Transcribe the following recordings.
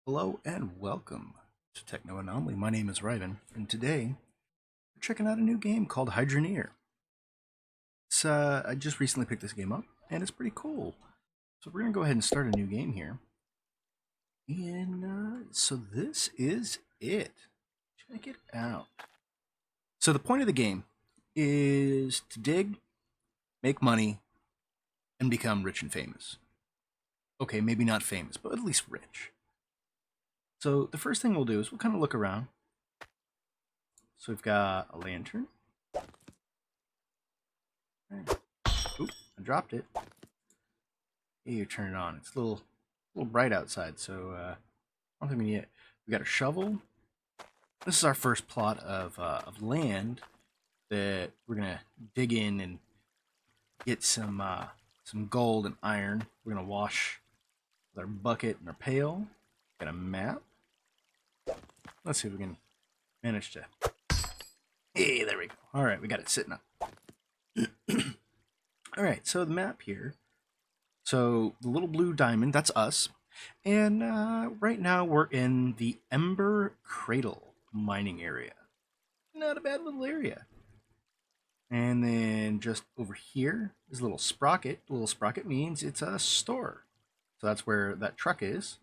Hello and welcome to Techno Anomaly. My name is Ryven, and today we're checking out a new game called Hydroneer. I just recently picked this game up, and it's pretty cool. So we're gonna go ahead and start a new game here. And so this is it. Check it out. So the point of the game is to dig, make money, and become rich and famous. Okay, maybe not famous, but at least rich. So the first thing we'll do is we'll kind of look around. So we've got a lantern. Oop, I dropped it. Hey, you turn it on. It's a little bright outside, so I don't think we need it. We got a shovel. This is our first plot of land that we're gonna dig in and get some gold and iron. We're gonna wash with our bucket and our pail. Got a map. Let's see if we can manage to. Hey, there we go. All right, we got it sitting up. All right, so the map here. So the little blue diamond, that's us. And right now we're in the Ember Cradle mining area. Not a bad little area. And then just over here is a little sprocket. A little sprocket means it's a store. So that's where that truck is.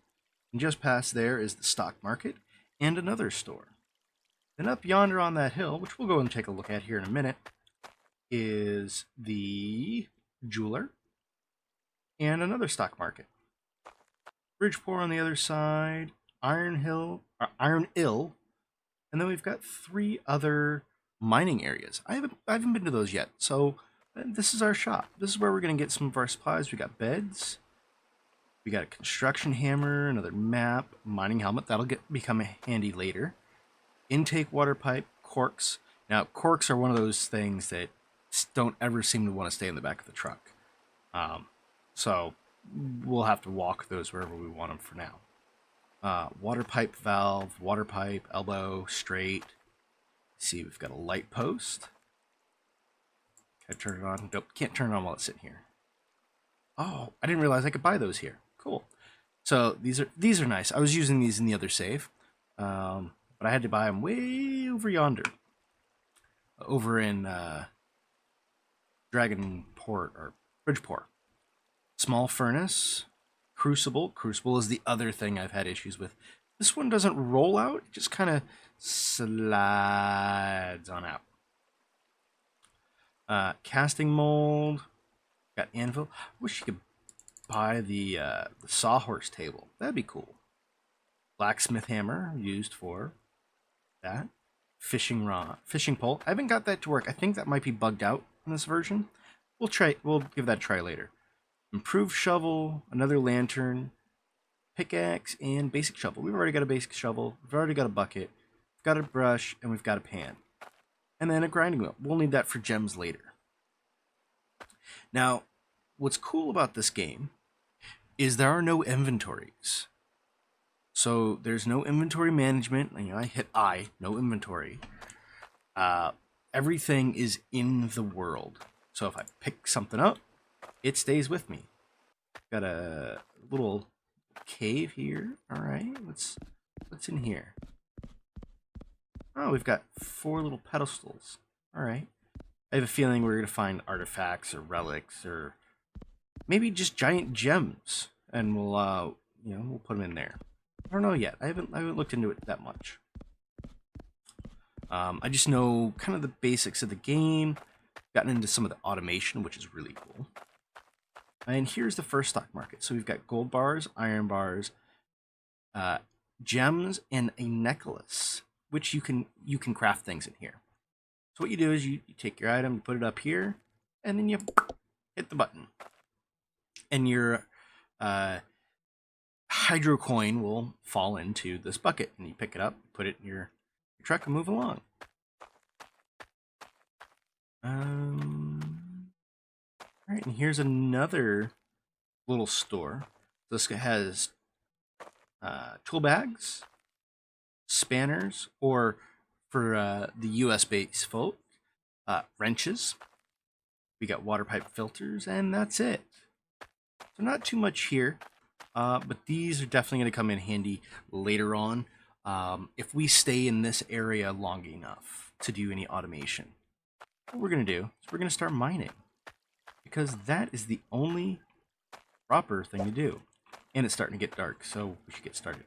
And just past there is the stock market and another store. Then up yonder on that hill, which we'll go and take a look at here in a minute, is the jeweler and another stock market. Bridgeport on the other side, Iron Ill, and then we've got three other mining areas. I haven't been to those yet, so this is our shop. This is where we're gonna get some of our supplies. We got beds, we got a construction hammer, another map, mining helmet that'll become handy later. Intake water pipe, corks. Now corks are one of those things that don't ever seem to want to stay in the back of the truck. So we'll have to walk those wherever we want them for now. Water pipe valve, water pipe, elbow, straight. Let's see, we've got a light post. Can I turn it on? Nope, can't turn it on while it's sitting here. Oh, I didn't realize I could buy those here. Cool. So these are nice. I was using these in the other save, but I had to buy them way over yonder, over in Dragonport or Bridgeport. Small furnace, crucible. Crucible is the other thing I've had issues with. This one doesn't roll out; it just kind of slides on out. Casting mold. Got anvil. I wish you could buy the sawhorse table. That'd be cool. Blacksmith hammer used for that. Fishing rod, fishing pole. I haven't got that to work. I think that might be bugged out in this version. We'll try. We'll give that a try later. Improved shovel, another lantern, pickaxe, and basic shovel. We've already got a basic shovel. We've already got a bucket. We've got a brush, and we've got a pan. And then a grinding wheel. We'll need that for gems later. Now, what's cool about this game is there are no inventories. So there's no inventory management. I hit I, no inventory. Everything is in the world. So if I pick something up, it stays with me. Got a little cave here. All right, what's in here? Oh, we've got 4 little pedestals. All right. I have a feeling we're gonna find artifacts or relics or maybe just giant gems, and we'll put them in there. I don't know yet. I haven't looked into it that much. I just know kind of the basics of the game. Gotten into some of the automation, which is really cool. And here's the first stock market. So we've got gold bars, iron bars, gems, and a necklace, which you can craft things in here. So what you do is you take your item, you put it up here, and then you hit the button. And your hydro coin will fall into this bucket, and you pick it up, put it in your truck, and move along. All right, and here's another little store. This has tool bags, spanners, or for the US based folk, wrenches. We got water pipe filters, and that's it. So not too much here. but these are definitely going to come in handy later on if we stay in this area long enough to do any automation. What we're going to do is we're going to start mining because that is the only proper thing to do. And it's starting to get dark, so we should get started.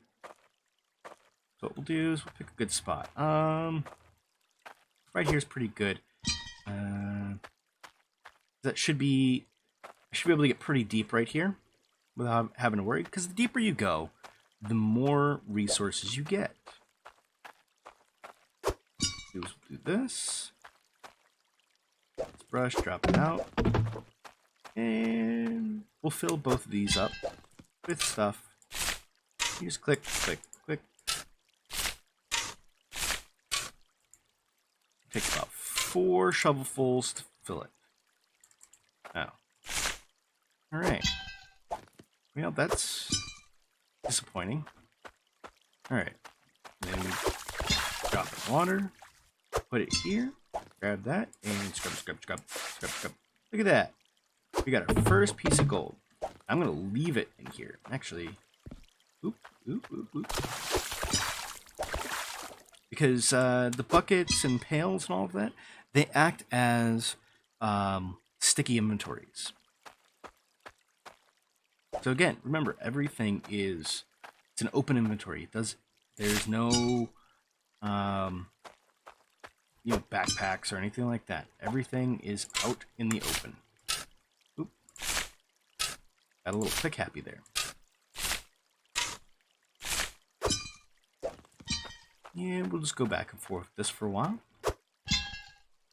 So what we'll do is we'll pick a good spot. Right here is pretty good. That should be, I should be able to get pretty deep right here without having to worry, because the deeper you go, the more resources you get. We'll do this. Let's brush, drop it out. And we'll fill both of these up with stuff. You just click, click, click. Takes about 4 shovelfuls to fill it. Oh. Alright. Well, that's disappointing. Alright. Then drop the water. Put it here. Grab that. And scrub, scrub, scrub, scrub, scrub. Look at that. We got our first piece of gold. I'm going to leave it in here. Actually, oop, oop, oop, oop. Because the buckets and pails and all of that, they act as sticky inventories. So again, remember, everything it's an open inventory. There's no backpacks or anything like that. Everything is out in the open. Oop. Got a little click happy there. And we'll just go back and forth this for a while.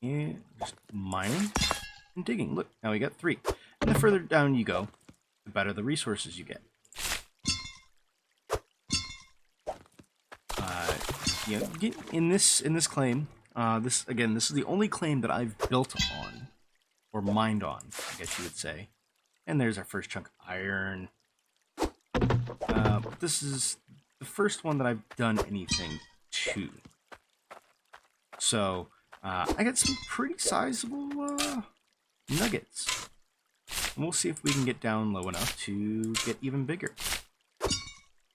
And just mining and digging. Look, now we got 3. And the further down you go, the better the resources you get. In this claim, this is the only claim that I've built on, or mined on, I guess you would say. And there's our first chunk of iron. This is the first one that I've done anything to. So I got some pretty sizable nuggets. And we'll see if we can get down low enough to get even bigger.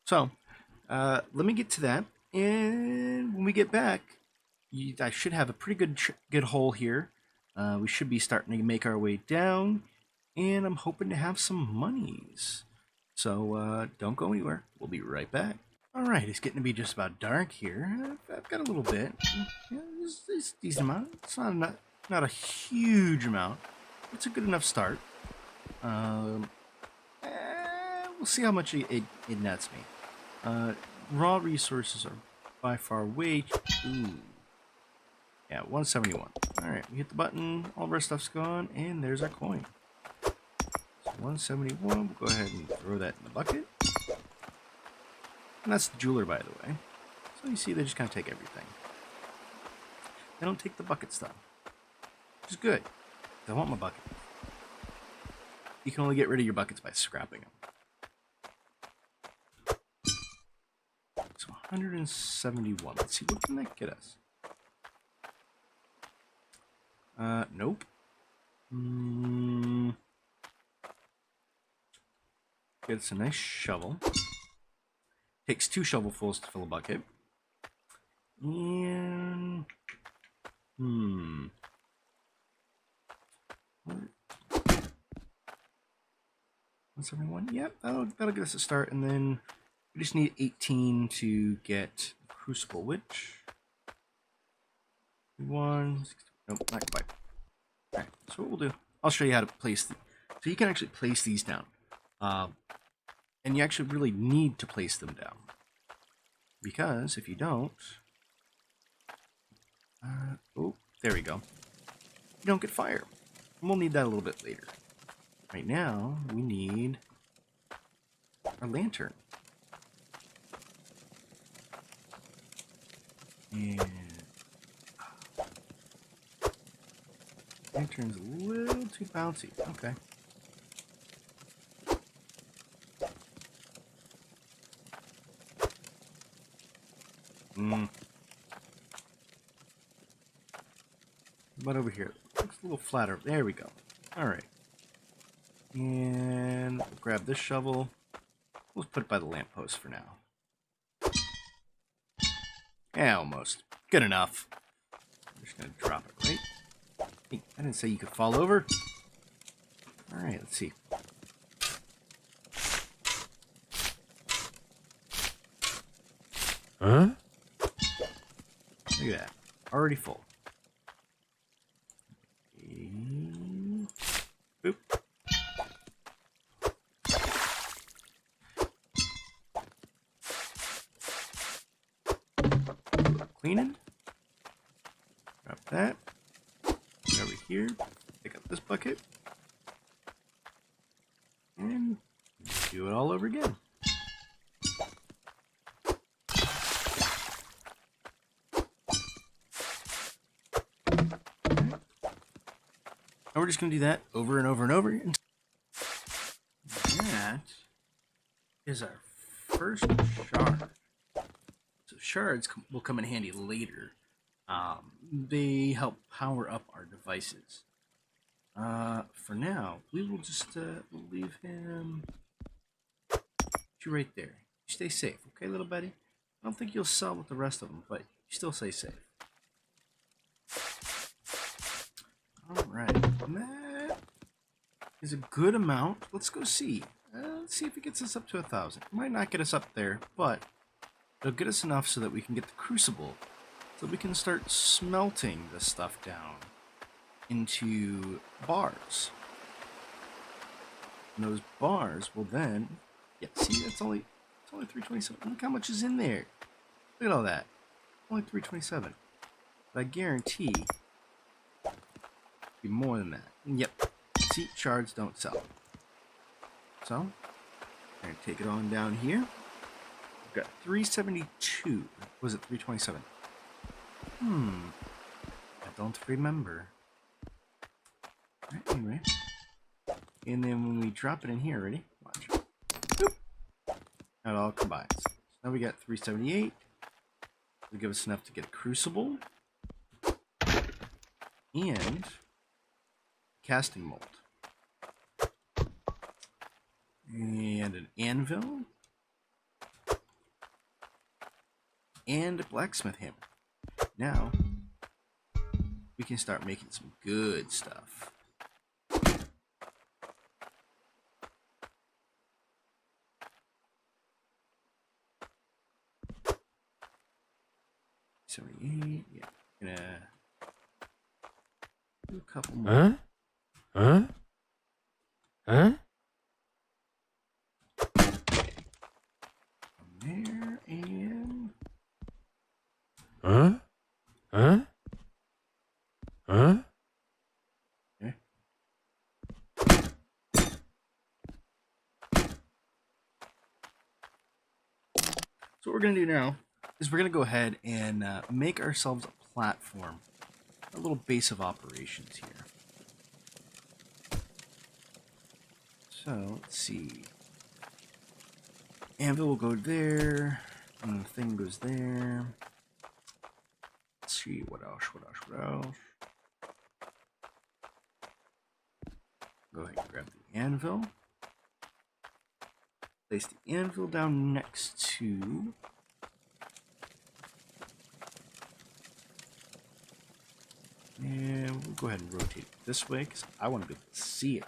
So let me get to that. And when we get back, I should have a pretty good hole here. We should be starting to make our way down. And I'm hoping to have some monies. So don't go anywhere. We'll be right back. Alright, it's getting to be just about dark here. I've got a little bit. Yeah, it's a decent amount. It's not a huge amount. It's a good enough start. We'll see how much it nets me. Raw resources are by far way ooh. Yeah, 171. Alright, we hit the button, all of our stuff's gone, and there's our coin. So 171, we'll go ahead and throw that in the bucket. And that's the jeweler, by the way. So you see, they just kind of take everything. They don't take the bucket stuff, which is good. I want my bucket. You can only get rid of your buckets by scrapping them. So 171. Let's see, what can that get us? Nope. Gets a nice shovel. Takes 2 shovelfuls to fill a bucket. And 171. Yep, that'll get us a start, and then we just need 18 to get Crucible, which nope, not quite. All right, so what we'll do, I'll show you how to place. So you can actually place these down, and you actually really need to place them down, because if you don't, oh, there we go. You don't get fire. And we'll need that a little bit later. Right now, we need our lantern. And lantern's a little too bouncy. Okay. What about over here? Looks a little flatter. There we go. All right. And we'll grab this shovel. Let's put it by the lamppost for now. Yeah, almost. Good enough. I'm just gonna drop it, right? Hey, I didn't say you could fall over. Alright, let's see. Huh? Look at that. Already full. And boop. Cleaning. Drop that. Get over here. Pick up this bucket. And do it all over again. And we're just going to do that over and over and over. And that is our first shard. So shards will come in handy later. They help power up our devices. For now, we will just leave him right there. You stay safe, okay, little buddy? I don't think you'll sell with the rest of them, but you still stay safe. Alright, that is a good amount. Let's go see. Let's see if it gets us up to 1,000. It might not get us up there, but it'll get us enough so that we can get the crucible, so we can start smelting this stuff down into bars. And those bars will then, yeah, see, it's only 327. Look how much is in there. Look at all that. Only 327. But I guarantee be more than that. And yep. See, shards don't sell. So, I'm gonna take it on down here. We've got 372. Was it 327? I don't remember. Right, anyway. And then when we drop it in here, ready? Watch. Boop. That all combines. So now we got 378. It'll give us enough to get a crucible. And casting mold. And an anvil. And a blacksmith hammer. Now, we can start making some good stuff. Yeah, gonna do a couple more. Huh? Huh? Huh? From there and Huh? Huh? Huh? okay. So what we're gonna do now is we're gonna go ahead and make ourselves a platform, a little base of operations here. So let's see. Anvil will go there, and the thing goes there. Let's see, what else? Go ahead and grab the anvil. Place the anvil down next to and we'll go ahead and rotate it this way because I want to be able to see it.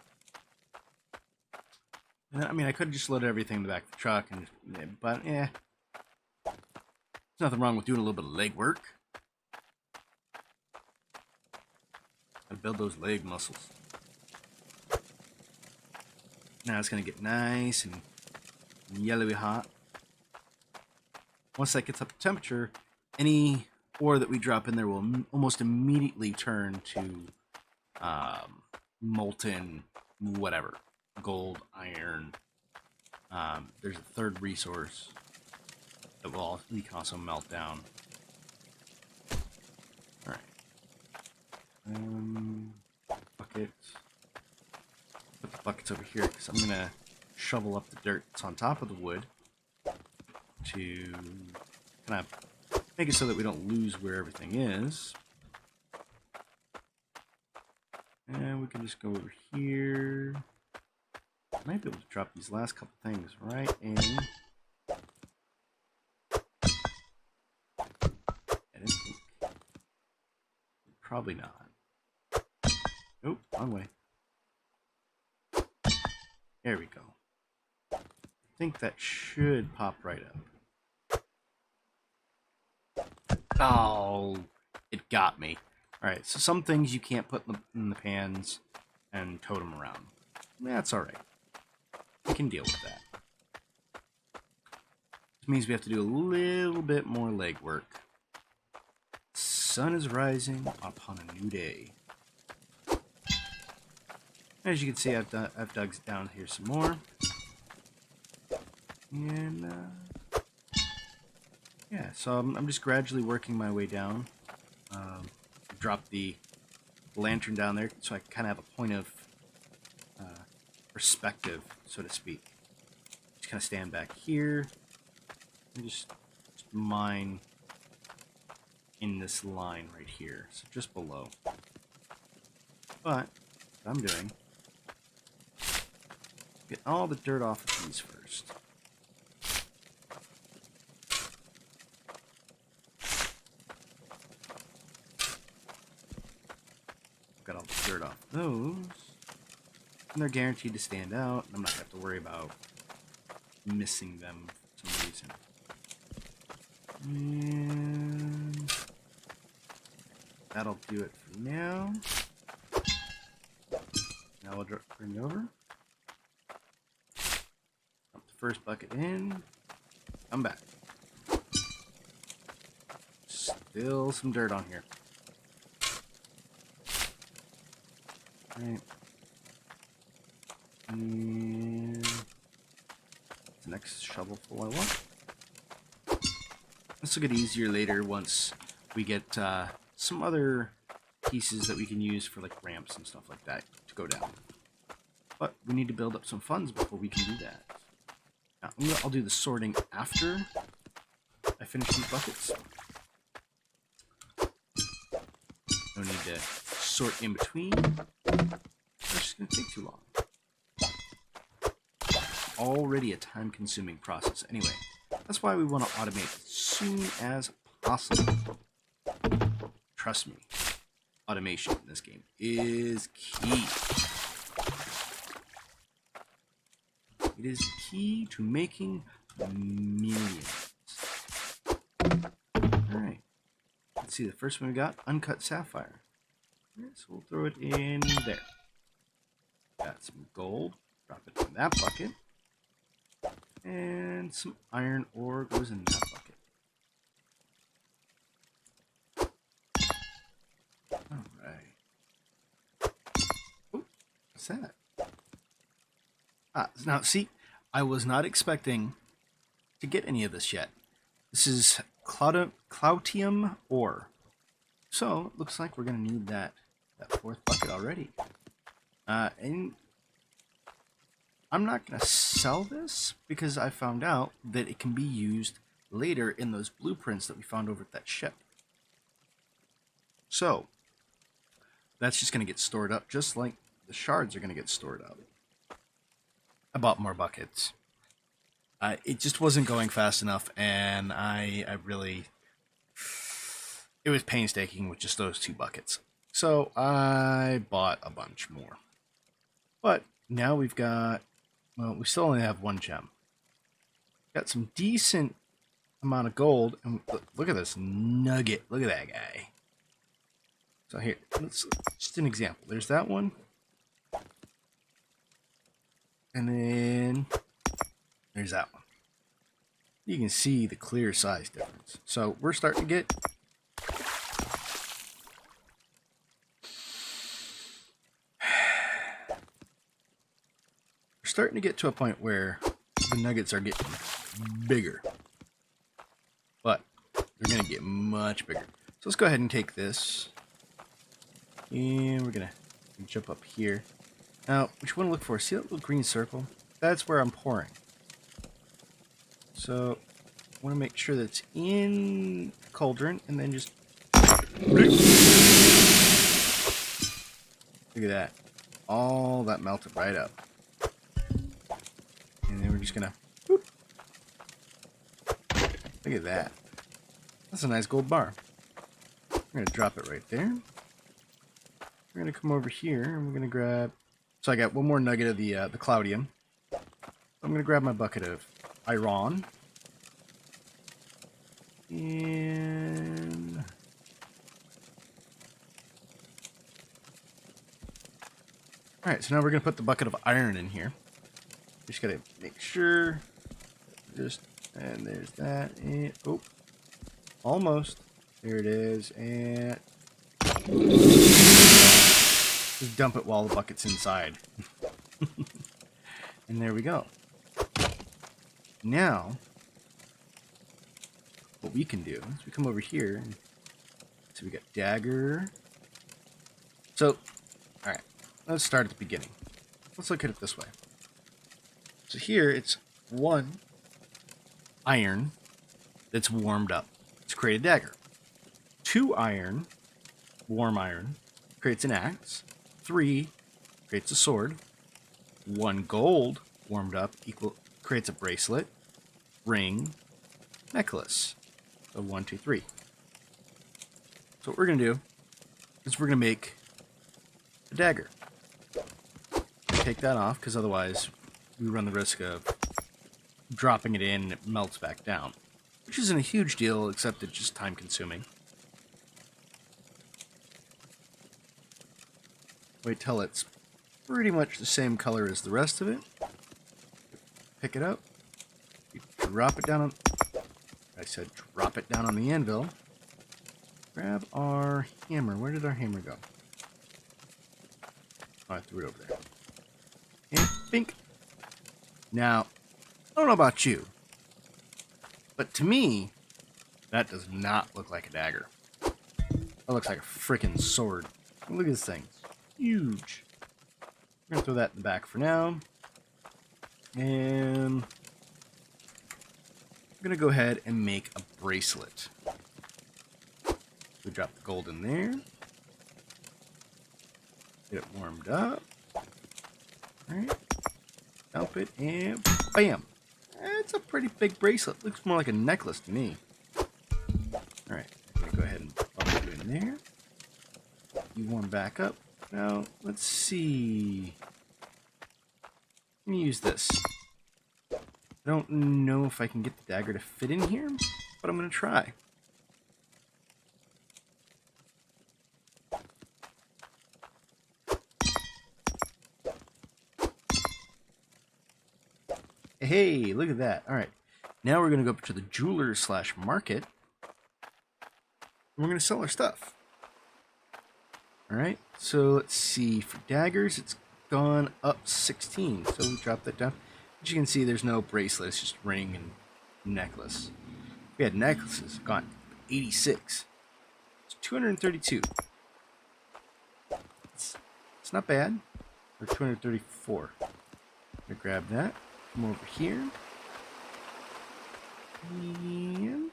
And I mean, I could have just loaded everything in the back of the truck, but there's nothing wrong with doing a little bit of leg work. Gotta build those leg muscles. Now it's gonna get nice and yellowy hot. Once that gets up to temperature, any ore that we drop in there will almost immediately turn to molten whatever. Gold, iron. There's a third resource that we can also melt down. Alright. Buckets. Put the buckets over here because I'm going to shovel up the dirt that's on top of the wood to kind of make it so that we don't lose where everything is. And we can just go over here. I might be able to drop these last couple things right in. I didn't think. Probably not. Nope, wrong way. There we go. I think that should pop right up. Oh, it got me. Alright, so some things you can't put in the pans and tote them around. That's alright. We can deal with that. This means we have to do a little bit more legwork. Sun is rising upon a new day. As you can see, I've dug down here some more. And, yeah, so I'm just gradually working my way down. Drop the lantern down there so I kind of have a point of perspective, so to speak. Just kind of stand back here and just mine in this line right here, so just below. But what I'm doing, get all the dirt off of these first. Got all the dirt off those, and they're guaranteed to stand out, and I'm not going to have to worry about missing them for some reason. And that'll do it for now. Now we'll bring it over. Dump the first bucket in. Come back. Still some dirt on here. Alright. And the next shovelful I want. This will get easier later once we get some other pieces that we can use for like ramps and stuff like that to go down. But we need to build up some funds before we can do that. Now, I'll do the sorting after I finish these buckets. No need to sort in between. It's just going to take too long. Already a time-consuming process anyway. That's why we want to automate as soon as possible. Trust me, automation in this game is key. It is key to making millions. Alright. Let's see, the first one we got, uncut sapphire. Alright, so we'll throw it in there. Got some gold. Drop it in that bucket. And some iron ore goes in that bucket. Alright. Oh, what's that? Now, see, I was not expecting to get any of this yet. This is Cloutium ore. So, it looks like we're going to need that fourth bucket already. And I'm not going to sell this because I found out that it can be used later in those blueprints that we found over at that ship. So, that's just going to get stored up just like the shards are going to get stored up. I bought more buckets. It just wasn't going fast enough, and I really... It was painstaking with just those 2 buckets. So, I bought a bunch more. But, now we've got... Well, we still only have 1 gem. Got some decent amount of gold, and look at this nugget. Look at that guy. So here, let's just an example. There's that one. And then there's that one. You can see the clear size difference. So we're starting to get to a point where the nuggets are getting bigger. But they're going to get much bigger. So let's go ahead and take this. And we're going to jump up here. Now, what you want to look for, see that little green circle? That's where I'm pouring. So, I want to make sure that it's in the cauldron, and then just... Look at that. All that melted right up. we're just gonna, whoop. Look at that. That's a nice gold bar. We're gonna drop it right there. We're gonna come over here and we're gonna grab. So I got one more nugget of the Cloudium. I'm gonna grab my bucket of iron. And alright, so now we're gonna put the bucket of iron in here. Just gotta make sure. And there's that. And oh, almost. There it is. And just dump it while the bucket's inside. And there we go. Now, what we can do is we come over here. And, so we got dagger. So, alright, let's start at the beginning. Let's look at it this way. So here, it's 1 iron that's warmed up to create a dagger. 2 iron, warm iron, creates an axe. 3 creates a sword. 1 gold warmed up creates a bracelet, ring, necklace. So 1, 2, 3. So what we're gonna do is we're gonna make a dagger. Take that off because otherwise we run the risk of dropping it in and it melts back down, which isn't a huge deal except it's just time consuming. Wait till it's pretty much the same color as the rest of it. Pick it up. You drop it down on... I said drop it down on the anvil. Grab our hammer. Where did our hammer go? Oh, I threw it over there. And bink. Now, I don't know about you, but to me, that does not look like a dagger. That looks like a freaking sword. Look at this thing. Huge. We're going to throw that in the back for now. And I'm going to go ahead and make a bracelet. We drop the gold in there. Get it warmed up. Alright. Dump it and bam. That's a pretty big bracelet. Looks more like a necklace to me. Alright. I'm going to go ahead and pop it in there. You warm back up. Now, let's see. Let me use this. I don't know if I can get the dagger to fit in here, but I'm going to try. Hey, look at that. All right. Now we're going to go up to the jeweler / market. And we're going to sell our stuff. All right. So let's see. For daggers, it's gone up 16. So we drop that down. As you can see, there's no bracelet. It's just ring and necklace. We had necklaces. Gone 86. It's 232. It's not bad. Or 234. I'm going to grab that. Come over here. And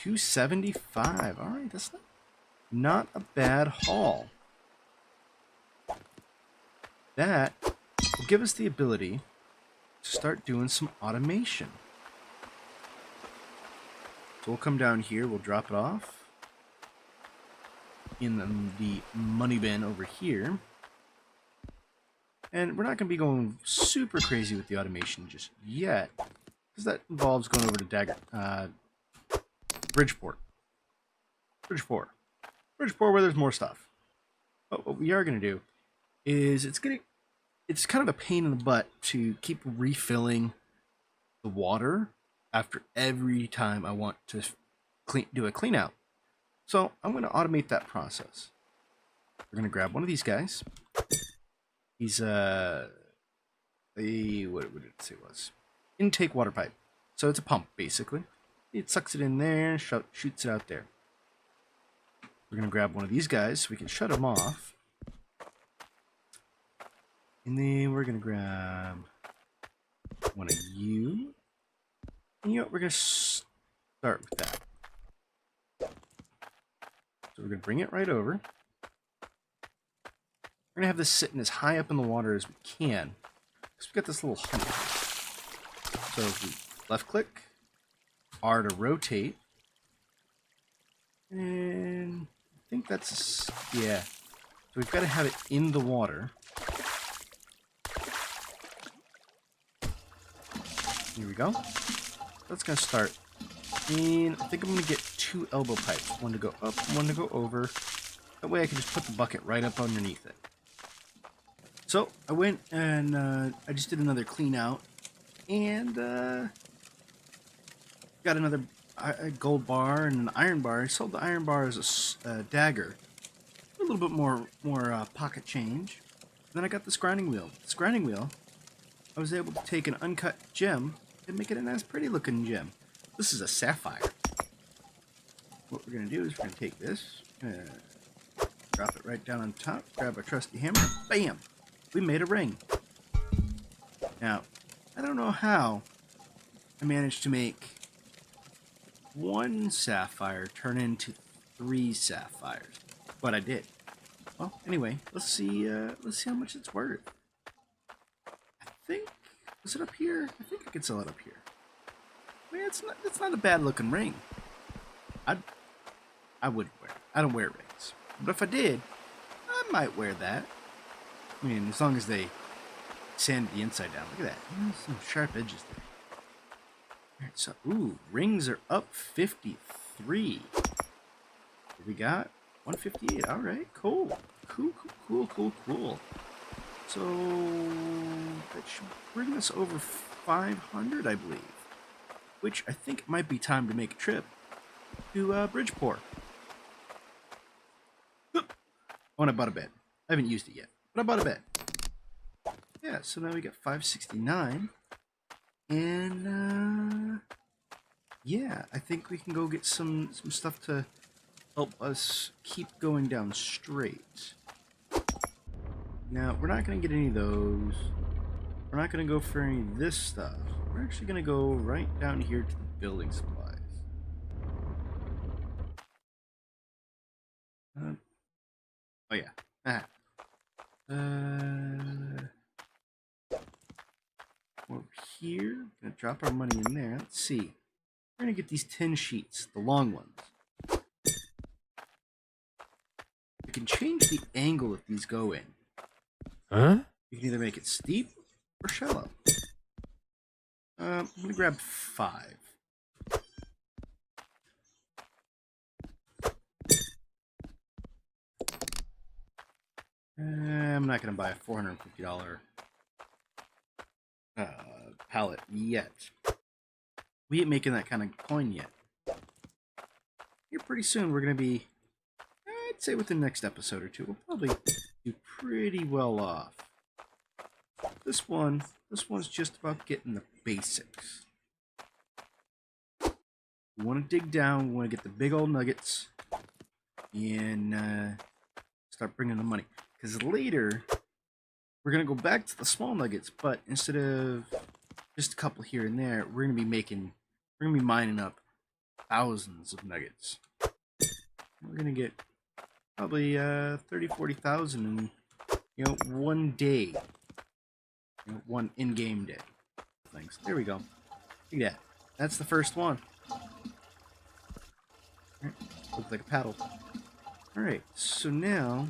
275. All right, that's not a bad haul. That will give us the ability to start doing some automation. So we'll come down here, we'll drop it off in the money bin over here. And we're not going to be going super crazy with the automation just yet, because that involves going over to Bridgeport. Bridgeport, where there's more stuff. But what we are going to do is it's kind of a pain in the butt to keep refilling the water after every time I want to do a clean out. So I'm going to automate that process. We're going to grab one of these guys. He's what did it say it was? Intake water pipe. So it's a pump basically. It sucks it in there, shoots it out there. We're gonna grab one of these guys so we can shut him off. And then we're gonna grab one of you. And you know what? We're gonna start with that. So we're gonna bring it right over. We're gonna have this sitting as high up in the water as we can, because we got this little hump. So if we left click, R to rotate, and I think that's, yeah. So we've got to have it in the water. Here we go. That's going to start. And I think I'm going to get 2 elbow pipes. One to go up, one to go over. That way I can just put the bucket right up underneath it. So I went and I just did another clean out. And got another gold bar and an iron bar. I sold the iron bar as a dagger. A little bit more pocket change. Then I got this grinding wheel. This grinding wheel, I was able to take an uncut gem and make it a nice pretty looking gem. This is a sapphire. What we're going to do is we're going to take this, drop it right down on top, grab our trusty hammer, bam! We made a ring. Now, I don't know how I managed to make 1 sapphire turn into 3 sapphires, but I did. Well, anyway, let's see how much it's worth. I think, is it up here? I think I can sell it up here. I mean, it's not a bad looking ring. I wouldn't wear it. I don't wear rings, but if I did, I might wear that. I mean, as long as they sand the inside down. Look at that. Some sharp edges there. Alright, so, ooh, rings are up 53. What we got? 158. Alright, cool. Cool. So, that should bring us over 500, I believe. Which I think it might be time to make a trip to Bridgeport. Oh, and I bought a bed. I haven't used it yet, but I bought a bed. Yeah, so now we got 569. And, yeah, I think we can go get some stuff to help us keep going down straight. Now, we're not going to get any of those. We're not going to go for any of this stuff. We're actually going to go right down here to the building supplies. Oh, yeah. Over here. Gonna drop our money in there. Let's see. We're gonna get these 10 sheets, the long ones. We can change the angle that these go in. Huh? You can either make it steep or shallow. I'm gonna grab 5. I'm not gonna buy a $450 pallet yet. We ain't making that kind of coin yet. Here pretty soon we're gonna be, I'd say within the next episode or 2, we'll probably do pretty well off. This one's just about getting the basics. We want to dig down, we want to get the big old nuggets, and start bringing the money. Because later, we're going to go back to the small nuggets, but instead of just a couple here and there, we're going to be mining up thousands of nuggets. We're going to get probably 30,000, 40,000 in, one day. One in-game day. Thanks. There we go. Look at that. That's the first one. Right. Looks like a paddle. Alright, so now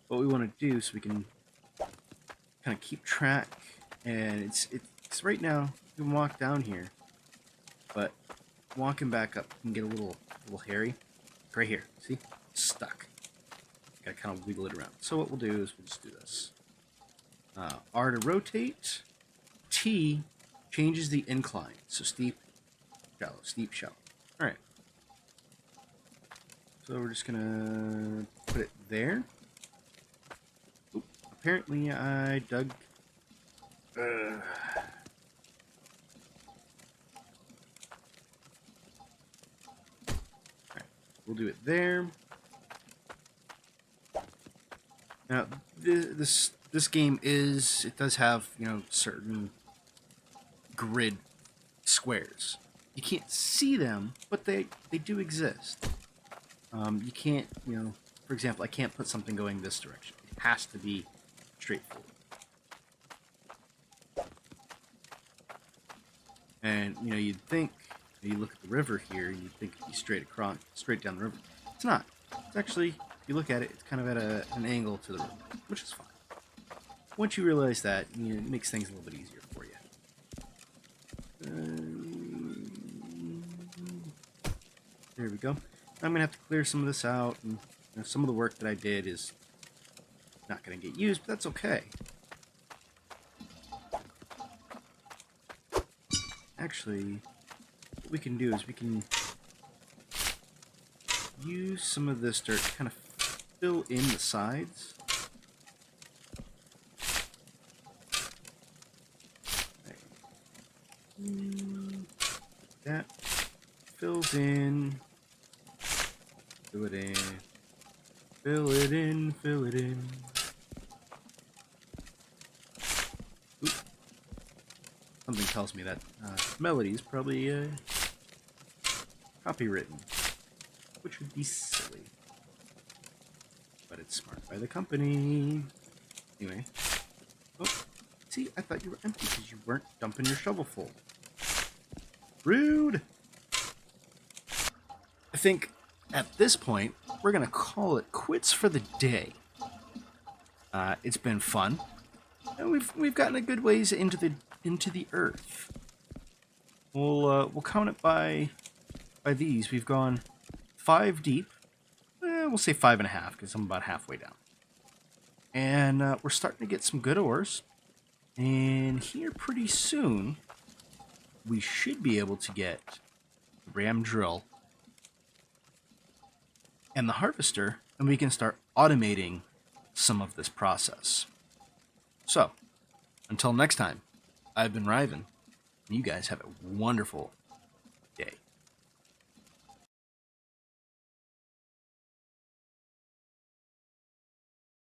what we want to do so we can kind of keep track, and it's right now you can walk down here, but walking back up can get a little hairy. Right here, see? It's stuck. Gotta kind of wiggle it around. So what we'll do is we'll just do this. R to rotate. T changes the incline. So steep, shallow. Alright. So we're just gonna put it there. Oop, apparently I dug... Alright, we'll do it there. Now, this game it does have, certain grid squares. You can't see them, but they do exist. You can't, for example, I can't put something going this direction. It has to be straightforward. And you'd think, you look at the river here, you'd think it'd be straight down the river. It's not. It's actually, if you look at it, it's kind of at an angle to the river, which is fine. Once you realize that, it makes things a little bit easier for you. There we go. I'm gonna have to clear some of this out, and some of the work that I did is not gonna get used, but that's okay. Actually, what we can do is we can use some of this dirt to kind of fill in the sides. That fills in. Fill it in. Fill it in. Fill it in. Oop. Something tells me that melody is probably copywritten, which would be silly. But it's smart by the company. Anyway. Oh, see, I thought you were empty because you weren't dumping your shovel full. Rude! I think at this point, we're going to call it quits for the day. It's been fun. And we've gotten a good ways into the earth. We'll count it by these. We've gone 5 deep. We'll say 5.5 because I'm about halfway down. And we're starting to get some good ores. And here pretty soon, we should be able to get the ram drill and the harvester, and we can start automating some of this process. So, until next time, I've been Ryven, and you guys have a wonderful day.